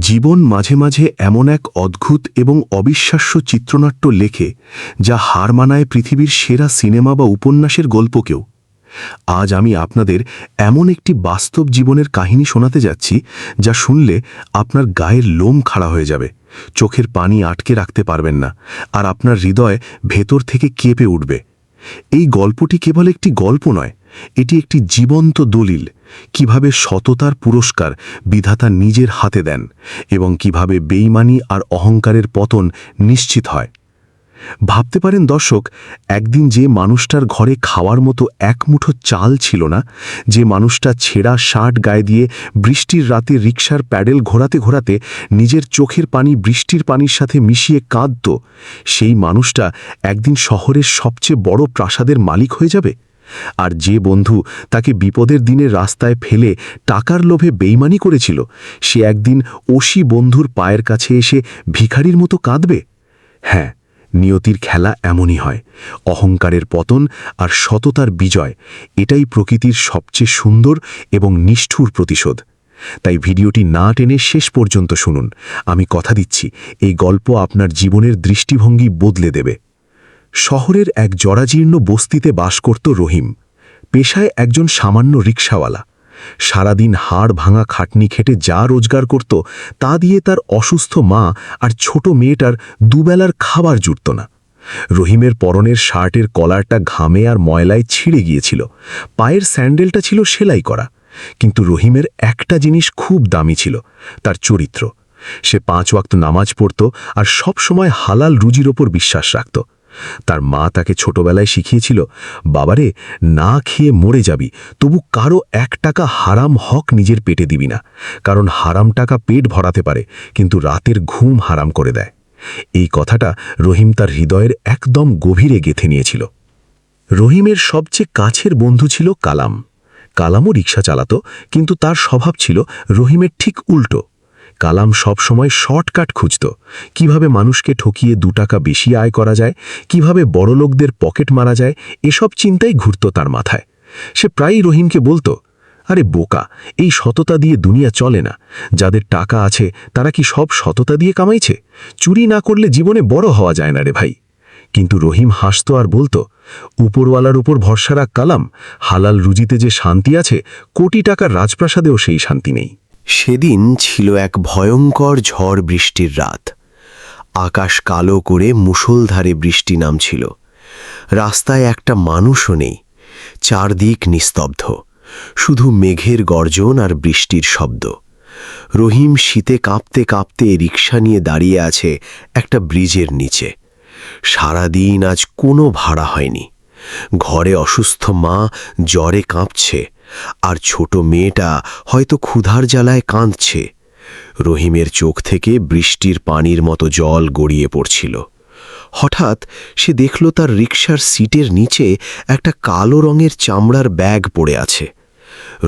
জীবন মাঝে মাঝে এমন এক অদ্ভুত এবং অবিশ্বাস্য চিত্রনাট্য লেখে যা হার মানায় পৃথিবীর সেরা সিনেমা বা উপন্যাসের গল্পকেও। আজ আমি আপনাদের এমন একটি বাস্তব জীবনের কাহিনী শোনাতে যাচ্ছি যা শুনলে আপনার গায়ের লোম খাড়া হয়ে যাবে, চোখের পানি আটকে রাখতে পারবেন না, আর আপনার হৃদয় ভেতর থেকে কেঁপে উঠবে। এই গল্পটি কেবল একটি গল্প নয়, এটি একটি জীবন্ত দলিল কিভাবে সততার পুরস্কার বিধাতা নিজের হাতে দেন এবং কিভাবে বেইমানি আর অহংকারের পতন নিশ্চিত হয়। ভাবতে পারেন দর্শক, একদিন যে মানুষটার ঘরে খাওয়ার মতো এক মুঠো চাল ছিল না, যে মানুষটা ছেঁড়া শার্ট গায়ে দিয়ে বৃষ্টির রাতে রিকশার প্যাডেল ঘোরাতে ঘোরাতে নিজের চোখের পানি বৃষ্টির পানির সাথে মিশিয়ে কাঁদত, সেই মানুষটা একদিন শহরের সবচেয়ে বড় প্রাসাদের মালিক হয়ে যাবে। আর যে বন্ধু তাকে বিপদের দিনে রাস্তায় ফেলে টাকার লোভে বেইমানি করেছিল, সে একদিন ওসি বন্ধুর পায়ের কাছে এসে ভিখারির মতো কাঁদবে। হ্যাঁ, নিয়তির খেলা এমনই হয়। অহংকারের পতন আর সততার বিজয়, এটাই প্রকৃতির সবচেয়ে সুন্দর এবং নিষ্ঠুর প্রতিশোধ। তাই ভিডিওটি না টেনে শেষ পর্যন্ত শুনুন। আমি কথা দিচ্ছি, এই গল্প আপনার জীবনের দৃষ্টিভঙ্গি বদলে দেবে। শহরের এক জরাজীর্ণ বস্তিতে বাস করত রহিম, পেশায় একজন সামান্য রিকশাওয়ালা। সারাদিন হাড় ভাঙা খাটনি খেটে যা রোজগার করত তা দিয়ে তার অসুস্থ মা আর ছোট মেয়েটার দুবেলার খাবার জুটত না। রহিমের পরনের শার্টের কলারটা ঘামে আর ময়লায় ছিঁড়ে গিয়েছিল, পায়ের স্যান্ডেলটা ছিল সেলাই করা। কিন্তু রহিমের একটা জিনিস খুব দামি ছিল, তার চরিত্র। সে 5 ওয়াক্ত নামাজ পড়ত আর সব সময় হালাল রুজির ওপর বিশ্বাস রাখত। তার মা তাকে ছোটবেলায় শিখিয়েছিল, বাবারে, না খেয়ে মরে যাবি, তবু কারো 1 টাকা হারাম হক নিজের পেটে দিবি না, কারণ হারাম টাকা পেট ভরাতে পারে কিন্তু রাতের ঘুম হারাম করে দেয়। এই কথাটা রহিম তার হৃদয়ের একদম গভীরে গেঁথে নিয়েছিল। রহিমের সবচেয়ে কাছের বন্ধু ছিল কালাম। কালামও রিকশা চালাত, কিন্তু তার স্বভাব ছিল রহিমের ঠিক উল্টো। কালাম সব সময় শর্টকাট খুঁজত, কিভাবে মানুষকে ঠকিয়ে 2 টাকা বেশি আয় করা যায়, কিভাবে বড়লোকদের পকেট মারা যায়, এসব চিন্তাই ঘুরত তার মাথায়। সে প্রায়ই রহিমকে বলতো, আরে বোকা, এই সততা দিয়ে দুনিয়া চলে না। যাদের টাকা আছে তারা কি সব সততা দিয়ে কামাইছে? চুরি না করলে জীবনে বড় হওয়া যায় না রে ভাই। কিন্তু রহিম হাসত আর বলতো, উপরওয়ালার উপর ভরসা রাখ কালাম, হালাল রুজিতে যে শান্তি আছে, কোটি টাকার রাজপ্রাসাদেও সেই শান্তি নেই। সেদিন ছিল এক ভয়ঙ্কর ঝড় বৃষ্টির রাত। আকাশ কালো করে মুষলধারে বৃষ্টি নামছিল। রাস্তায় একটা মানুষও নেই, চারদিক নিস্তব্ধ, শুধু মেঘের গর্জন আর বৃষ্টির শব্দ। রহিম শীতে কাঁপতে কাঁপতে রিকশা নিয়ে দাঁড়িয়ে আছে একটা ব্রিজের নিচে। সারাদিন আজ কোনো ভাড়া হয়নি। ঘরে অসুস্থ মা জ্বরে কাঁপছে, আর ছোট মেয়েটা হয়তো ক্ষুধার জ্বালায় কাঁদছে। রহিমের চোখ থেকে বৃষ্টির পানির মতো জল গড়িয়ে পড়ছিল। হঠাৎ সে দেখল তার রিকশার সিটের নিচে একটা কালো রঙের চামড়ার ব্যাগ পড়ে আছে।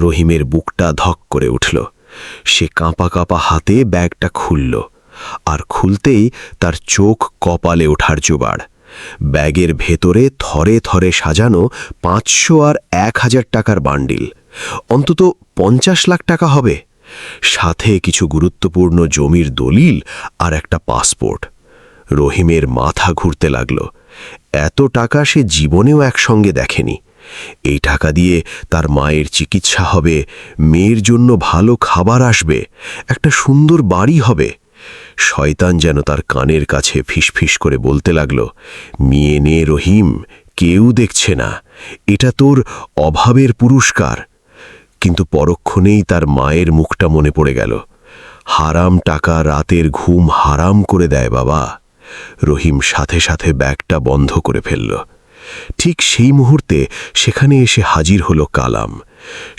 রহিমের বুকটা ধক করে উঠল। সে কাঁপা কাঁপা হাতে ব্যাগটা খুলল, আর খুলতেই তার চোখ কপালে ওঠার জোগাড়। ব্যাগের ভেতরে থরে থরে সাজানো 500 আর 1000 টাকার বান্ডিল, অন্তত 50 লাখ টাকা হবে। সাথে কিছু গুরুত্বপূর্ণ জমির দলিল আর একটা পাসপোর্ট। রহিমের মাথা ঘুরতে লাগল। এত টাকা সে জীবনেও একসঙ্গে দেখেনি। এই টাকা দিয়ে তার মায়ের চিকিৎসা হবে, মেয়ের জন্য ভালো খাবার আসবে, একটা সুন্দর বাড়ি হবে। শয়তান যেন তার কানের কাছে ফিসফিস করে বলতে লাগল, নিয়ে নে রহিম, কেউ দেখছে না, এটা তোর অভাবের পুরস্কার। কিন্তু পরক্ষণেই তার মায়ের মুখটা মনে পড়ে গেল। হারাম টাকা রাতের ঘুম হারাম করে দেয় বাবা। রহিম সাথে সাথে ব্যাগটা বন্ধ করে ফেলল। ঠিক সেই মুহূর্তে সেখানে এসে হাজির হলো কালাম।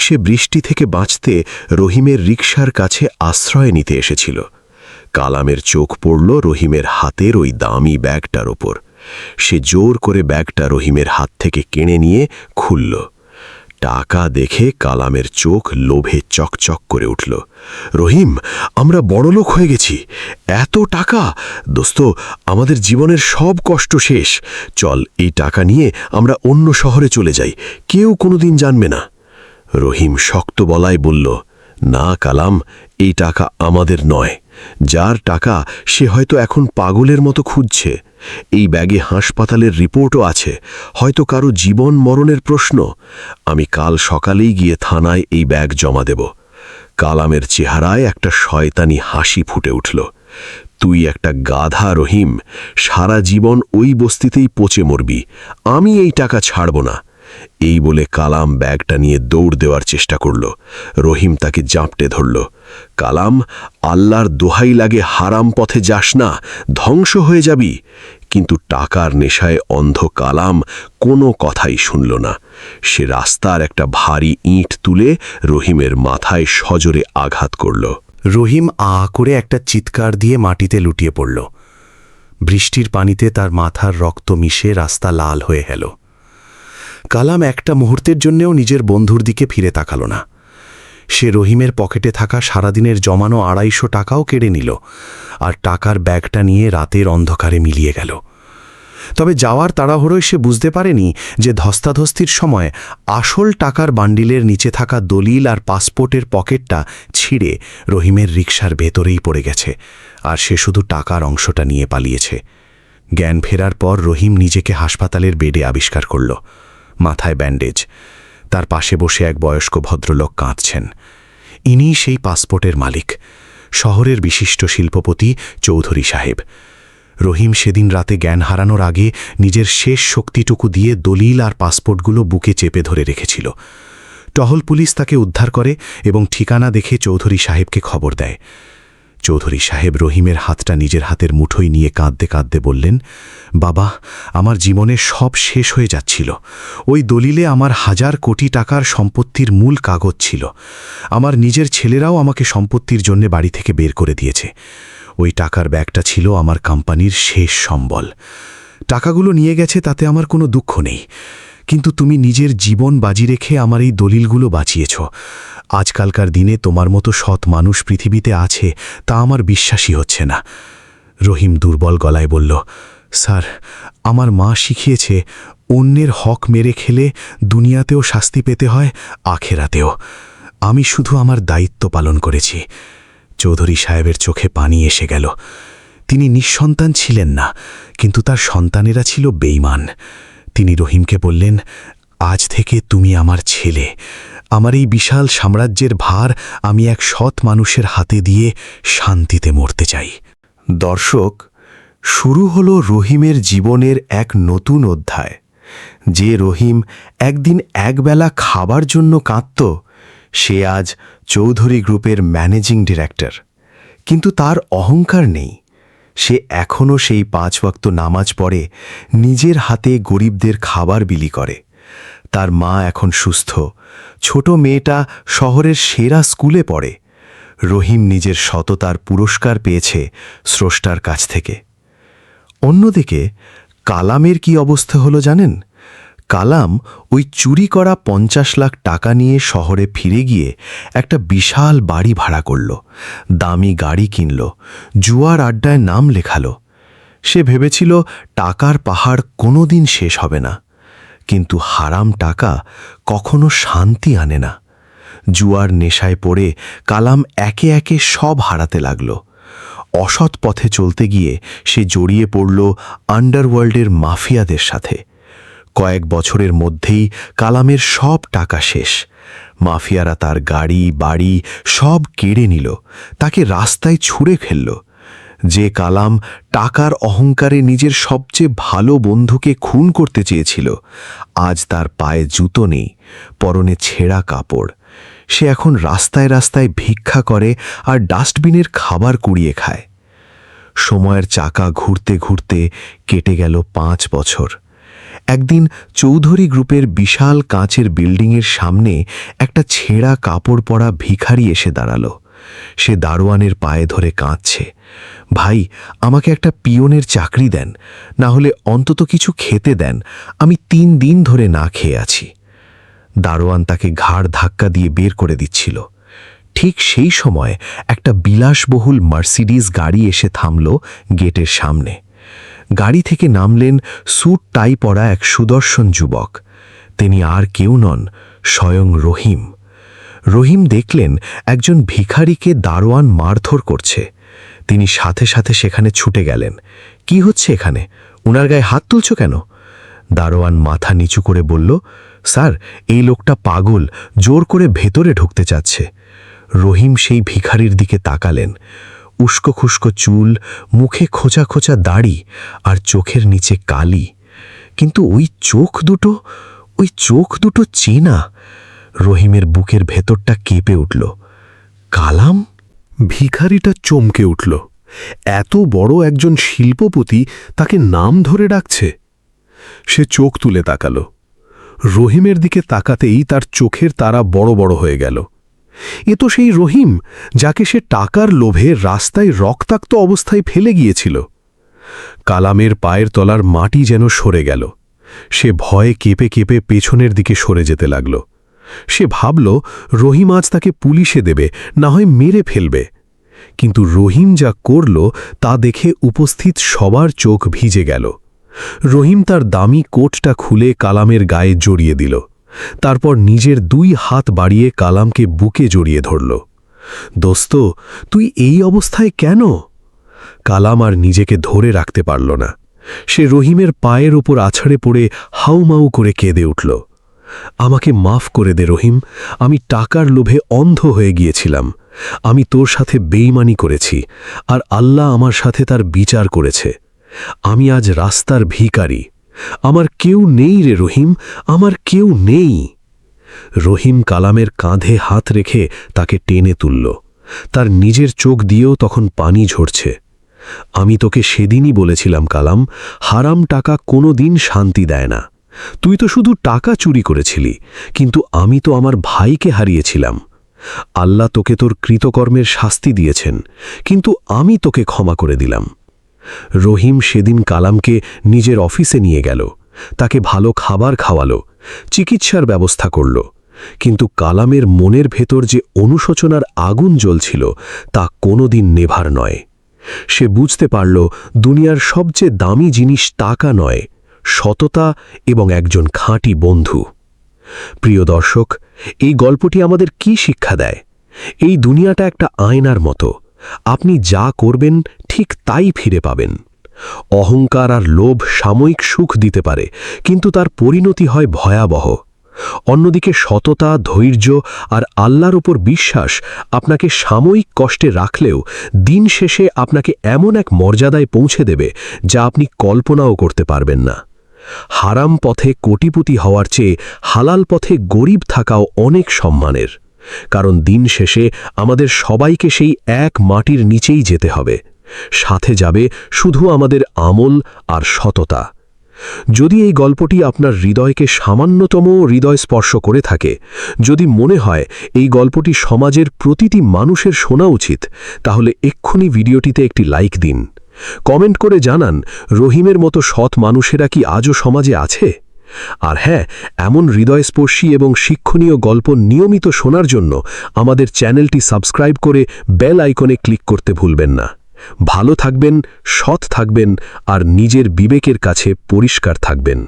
সে বৃষ্টি থেকে বাঁচতে রহিমের রিকশার কাছে আশ্রয় নিতে এসেছিল। কালামের চোখ পড়ল রহিমের হাতের ওই দামি ব্যাগটার ওপর। সে জোর করে ব্যাগটা রহিমের হাত থেকে কেড়ে নিয়ে খুলল। টাকা দেখে কালামের চোখ লোভে চকচক করে উঠল। রহিম, আমরা বড়লোক হয়ে গেছি। এত টাকা! দোস্ত, আমাদের জীবনের সব কষ্ট শেষ। চল, এই টাকা নিয়ে আমরা অন্য শহরে চলে যাই, কেউ কোনোদিন জানবে না। রহিম শক্ত গলায় বলল, না কালাম, এই টাকা আমাদের নয়, যার টাকা সে হয়তো এখন পাগলের মতো খুঁজছে। এই ব্যাগে হাসপাতালের রিপোর্টও আছে, হয়তো কারো জীবন মরণের প্রশ্ন। আমি কাল সকালেই গিয়ে থানায় এই ব্যাগ জমা দেব। কালামের চেহারায় একটা শয়তানি হাসি ফুটে উঠল। তুই একটা গাধা রহিম, সারা জীবন ওই বস্তিতেই পচে মরবি, আমি এই টাকা ছাড়ব না। এই বলে কালাম ব্যাগটা নিয়ে দৌড় দেওয়ার চেষ্টা করল। রহিম তাকে জাপটে ধরল। কালাম, আল্লাহর দোহাই লাগে, হারাম পথে যাস না, ধ্বংস হয়ে যাবি। কিন্তু টাকার নেশায় অন্ধ কালাম কোনো কথাই শুনল না। সে রাস্তার একটা ভারী ইঁট তুলে রহিমের মাথায় সজোরে আঘাত করল। রহিম করে একটা চিৎকার দিয়ে মাটিতে লুটিয়ে পড়ল। বৃষ্টির পানিতে তার মাথার রক্ত মিশে রাস্তা লাল হয়ে গেল। কালাম একটা মুহূর্তের জন্যেও নিজের বন্ধুর দিকে ফিরে তাকাল না। সে রহিমের পকেটে থাকা সারাদিনের জমানো 250 টাকাও কেড়ে নিল, আর টাকার ব্যাগটা নিয়ে রাতের অন্ধকারে মিলিয়ে গেল। তবে যাওয়ার তাড়াহুড়োয় সে বুঝতে পারেনি যে ধস্তাধস্তির সময় আসল টাকার বান্ডিলের নিচে থাকা দলিল আর পাসপোর্টের পকেটটা ছিঁড়ে রহিমের রিকশার ভেতরেই পড়ে গেছে, আর সে শুধু টাকার অংশটা নিয়ে পালিয়েছে। জ্ঞান ফেরার পর রহিম নিজেকে হাসপাতালের বেডে আবিষ্কার করল। মাথায় ব্যান্ডেজ, তার পাশে বসে এক বয়স্ক ভদ্রলোক কাঁদছেন। ইনিই সেই পাসপোর্টের মালিক, শহরের বিশিষ্ট শিল্পপতি চৌধুরী সাহেব। রহিম সেদিন রাতে জ্ঞান হারানোর আগে নিজের শেষ শক্তিটুকু দিয়ে দলিল আর পাসপোর্টগুলো বুকে চেপে ধরে রেখেছিল। টহল পুলিশ তাকে উদ্ধার করে এবং ঠিকানা দেখে চৌধুরী সাহেবকে খবর দেয়। চৌধুরী সাহেব রহিমের হাতটা নিজের হাতের মুঠোয় নিয়ে কাঁদতে কাঁদতে বললেন, বাবা, আমার জীবনের সব শেষ হয়ে যাচ্ছিল। ওই দলিলে আমার 1000 কোটি টাকার সম্পত্তির মূল কাগজ ছিল। আমার নিজের ছেলেরাও আমাকে সম্পত্তির জন্য বাড়ি থেকে বের করে দিয়েছে। ওই টাকার ব্যাগটা ছিল আমার কোম্পানির শেষ সম্বল। টাকাগুলো নিয়ে গেছে, তাতে আমার কোনো দুঃখ নেই, কিন্তু তুমি নিজের জীবন বাজি রেখে আমার এই দলিলগুলো বাঁচিয়েছ। আজকালকার দিনে তোমার মতো সৎ মানুষ পৃথিবীতে আছে তা আমার বিশ্বাসই হচ্ছে না। রহিম দুর্বল গলায় বলল, স্যার, আমার মা শিখিয়েছে অন্যের হক মেরে খেলে দুনিয়াতেও শাস্তি পেতে হয়, আখেরাতেও। আমি শুধু আমার দায়িত্ব পালন করেছি। চৌধুরী সাহেবের চোখে পানি এসে গেল। তিনি নিঃসন্তান ছিলেন না, কিন্তু তার সন্তানেরা ছিল বেঈমান। তিনি রহিমকে বললেন, আজ থেকে তুমি আমার ছেলে। আমার এই বিশাল সাম্রাজ্যের ভার আমি এক সৎ মানুষের হাতে দিয়ে শান্তিতে মরতে চাই। দর্শক, শুরু হলো রহিমের জীবনের এক নতুন অধ্যায়। যে রহিম একদিন একবেলা খাবার জন্য কাঁদত, সে আজ চৌধুরী গ্রুপের ম্যানেজিং ডিরেক্টর। কিন্তু তার অহংকার নেই। সে এখনও সেই 5 ওয়াক্ত নামাজ পড়ে, নিজের হাতে গরিবদের খাবার বিলি করে। তার মা এখন সুস্থ, ছোট মেয়েটা শহরের সেরা স্কুলে পড়ে। রহিম নিজের সততার পুরস্কার পেয়েছে স্রষ্টার কাছ থেকে। অন্যদিকে কালামের কি অবস্থা হলো জানেন? কালাম ওই চুরি করা 50 লাখ টাকা নিয়ে শহরে ফিরে গিয়ে একটা বিশাল বাড়ি ভাড়া করল, দামি গাড়ি কিনল, জুয়ার আড্ডায় নাম লেখালো। সে ভেবেছিল টাকার পাহাড় কোনোদিন শেষ হবে না, কিন্তু হারাম টাকা কখনো শান্তি আনে না। জুয়ার নেশায় পড়ে কালাম একে একে সব হারাতে লাগল। অসৎ পথে চলতে গিয়ে সে জড়িয়ে পড়ল আন্ডারওয়ার্ল্ডের মাফিয়াদের সাথে। কয়েক বছরের মধ্যেই কালামের সব টাকা শেষ। মাফিয়ারা তার গাড়ি বাড়ি সব কেড়ে নিল, তাকে রাস্তায় ছুঁড়ে ফেলল। যে কালাম টাকার অহংকারে নিজের সবচেয়ে ভালো বন্ধুকে খুন করতে চেয়েছিল, আজ তার পায়ে জুতো নেই, পরনে ছেঁড়া কাপড়। সে এখন রাস্তায় রাস্তায় ভিক্ষা করে আর ডাস্টবিনের খাবার কুড়িয়ে খায়। সময়ের চাকা ঘুরতে ঘুরতে কেটে গেল 5 বছর। একদিন চৌধুরী গ্রুপের বিশাল কাঁচের বিল্ডিংয়ের সামনে একটা ছেঁড়া কাপড় পরা ভিখারি এসে দাঁড়ালো। সে দারোয়ানের পায়ে ধরে কাঁদছে, ভাই, আমাকে একটা পিয়নের চাকরি দেন, না হলে অন্তত কিছু খেতে দেন, আমি 3 দিন ধরে না খেয়ে আছি। দারোয়ান তাকে ঘাড় ধাক্কা দিয়ে বের করে দিচ্ছিল। ঠিক সেই সময় একটা বিলাসবহুল মার্সিডিজ গাড়ি এসে থামল গেটের সামনে। গাড়ি থেকে নামলেন স্যুট টাই পরা এক সুদর্শন যুবক। তিনি আর কেউ নন, স্বয়ং রহিম। রহিম দেখলেন একজন ভিখারিকে দারোয়ান মারধর করছে। তিনি সাথে সাথে সেখানে ছুটে গেলেন। কি হচ্ছে এখানে? উনার গায়ে হাত তুলছ কেন? দারোয়ান মাথা নিচু করে বলল, স্যার, এই লোকটা পাগল, জোর করে ভেতরে ঢুকতে চাচ্ছে। রহিম সেই ভিখারির দিকে তাকালেন। উস্কো খুস্কো চুল, মুখে খোঁচা খোঁচা দাড়ি, আর চোখের নিচে কালি। কিন্তু ওই চোখ দুটো চেনা। রহিমের বুকের ভেতরটা কেঁপে উঠল। কালাম? ভিখারিটা চমকে উঠল। এত বড় একজন শিল্পপতি তাকে নাম ধরে ডাকছে। সে চোখ তুলে তাকাল। রহিমের দিকে তাকাতেই তার চোখের তারা বড় বড় হয়ে গেল। এ তো সেই রহিম যাকে সে টাকার লোভে রাস্তায় রক্তাক্ত অবস্থায় ফেলে গিয়েছিল। কালামের পায়ের তলার মাটি যেন সরে গেল। সে ভয়ে কেঁপে কেঁপে পেছনের দিকে সরে যেতে লাগল। সে ভাবল রহিম আজ তাকে পুলিশে দেবে, না হয় মেরে ফেলবে। কিন্তু রহিম যা করল তা দেখে উপস্থিত সবার চোখ ভিজে গেল। রহিম তার দামি কোটটা খুলে কালামের গায়ে জড়িয়ে দিল। তারপর নিজের 2 হাত বাড়িয়ে কালামকে বুকে জড়িয়ে ধরল। দোস্ত, তুই এই অবস্থায় কেন? কালাম আর নিজেকে ধরে রাখতে পারল না। সে রহিমের পায়ের ওপর আছাড়ে পড়ে হাউমাউ করে কেঁদে উঠল। আমাকে মাফ করে দে রহিম, আমি টাকার লোভে অন্ধ হয়ে গিয়েছিলাম। আমি তোর সাথে বেইমানি করেছি, আর আল্লাহ আমার সাথে তার বিচার করেছে। আমি আজ রাস্তার ভিখারি। আমার কেউ নেই রে রহিম, আমার কেউ নেই। রহিম কালামের কাঁধে হাত রেখে তাকে টেনে তুলল। তার নিজের চোখ দিয়েও তখন পানি ঝরছে। আমি তোকে সেদিনই বলেছিলাম কালাম, হারাম টাকা কোনো দিন শান্তি দেয় না। তুই তো শুধু টাকা চুরি করেছিলি, কিন্তু আমি তো আমার ভাইকে হারিয়েছিলাম। আল্লাহ তোকে তোর কৃতকর্মের শাস্তি দিয়েছেন, কিন্তু আমি তোকে ক্ষমা করে দিলাম। রহিম সেদিন কালামকে নিজের অফিসে নিয়ে গেল। তাকে ভালো খাবার খাওয়ালো, চিকিৎসার ব্যবস্থা করল। কিন্তু কালামের মনের ভেতর যে অনুশোচনার আগুন জ্বলছিল তা কোনোদিন নেভার নয়। সে বুঝতে পারল দুনিয়ার সবচেয়ে দামি জিনিস টাকা নয়, সততা এবং একজন খাঁটি বন্ধু। প্রিয় দর্শক, এই গল্পটি আমাদের কি শিক্ষা দেয়? এই দুনিয়াটা একটা আয়নার মতো। আপনি যা করবেন ঠিক তাই ফিরে পাবেন। অহংকার আর লোভ সাময়িক সুখ দিতে পারে, কিন্তু তার পরিণতি হয় ভয়াবহ। অন্যদিকে সততা, ধৈর্য আর আল্লাহর উপর বিশ্বাস আপনাকে সাময়িক কষ্টে রাখলেও দিন শেষে আপনাকে এমন এক মর্যাদায় পৌঁছে দেবে যা আপনি কল্পনাও করতে পারবেন না। হারাম পথে কোটিপতি হওয়ার চেয়ে হালাল পথে গরিব থাকাও অনেক সম্মানের, কারণ দিন শেষে আমাদের সবাইকে সেই এক মাটির নিচেই যেতে হবে। সাথে যাবে শুধু আমাদের আমল আর সততা। যদি এই গল্পটি আপনার হৃদয়কে সামান্যতম হৃদয় স্পর্শ করে থাকে, যদি মনে হয় এই গল্পটি সমাজের প্রতিটি মানুষের শোনা উচিত, তাহলে এক্ষুনি ভিডিওটিতে একটি লাইক দিন। কমেন্ট করে জানান রহিমের মতো সৎ মানুষেরা কি আজও সমাজে আছে। আর হ্যাঁ, এমন হৃদয়স্পর্শী এবং শিক্ষণীয় গল্প নিয়মিত শোনার জন্য আমাদের চ্যানেলটি সাবস্ক্রাইব করে বেল আইকনে ক্লিক করতে ভুলবেন না। ভালো থাকবেন, সৎ থাকবেন আর নিজের বিবেকের কাছে পরিষ্কার থাকবেন।